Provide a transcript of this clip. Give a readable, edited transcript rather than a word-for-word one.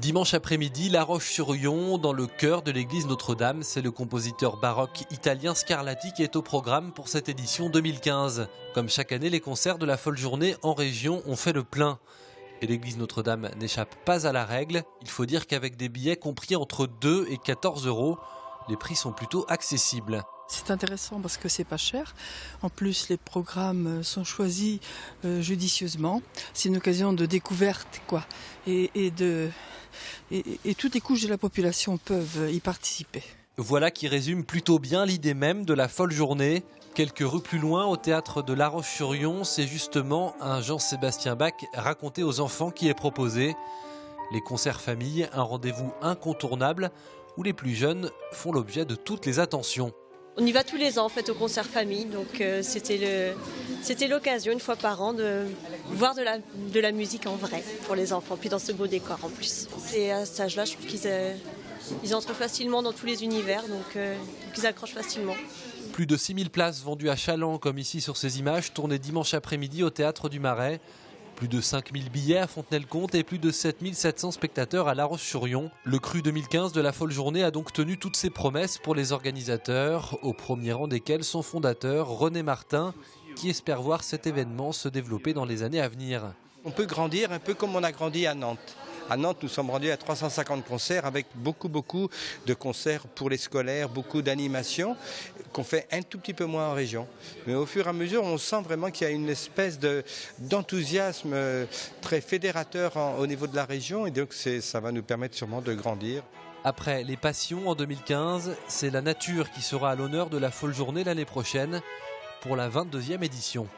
Dimanche après-midi, La Roche-sur-Yon, dans le chœur de l'église Notre-Dame. C'est le compositeur baroque italien Scarlatti qui est au programme pour cette édition 2015. Comme chaque année, les concerts de la Folle Journée en région ont fait le plein. Et l'église Notre-Dame n'échappe pas à la règle. Il faut dire qu'avec des billets compris entre 2 et 14 €, les prix sont plutôt accessibles. C'est intéressant parce que c'est pas cher. En plus, les programmes sont choisis judicieusement. C'est une occasion de découverte, quoi. Et toutes les couches de la population peuvent y participer. Voilà qui résume plutôt bien l'idée même de la Folle Journée. Quelques rues plus loin, au théâtre de La Roche-sur-Yon, c'est justement un Jean-Sébastien Bach raconté aux enfants qui est proposé. Les concerts famille, un rendez-vous incontournable où les plus jeunes font l'objet de toutes les attentions. On y va tous les ans en fait au concert famille, donc c'était l'occasion une fois par an de voir de la musique en vrai pour les enfants, puis dans ce beau décor en plus. Et à cet âge-là, je trouve qu'ils entrent facilement dans tous les univers, donc ils accrochent facilement. Plus de 6000 places vendues à Chaland, comme ici sur ces images, tournées dimanche après-midi au Théâtre du Marais. Plus de 5000 billets à Fontenay-le-Comte et plus de 7700 spectateurs à La Roche-sur-Yon. Le cru 2015 de la Folle Journée a donc tenu toutes ses promesses pour les organisateurs, au premier rang desquels son fondateur, René Martin, qui espère voir cet événement se développer dans les années à venir. On peut grandir un peu comme on a grandi à Nantes. À Nantes, nous sommes rendus à 350 concerts avec beaucoup de concerts pour les scolaires, beaucoup d'animations qu'on fait un tout petit peu moins en région. Mais au fur et à mesure, on sent vraiment qu'il y a une espèce d'enthousiasme très fédérateur au niveau de la région et donc ça va nous permettre sûrement de grandir. Après les passions en 2015, c'est la nature qui sera à l'honneur de la Folle Journée l'année prochaine pour la 22e édition.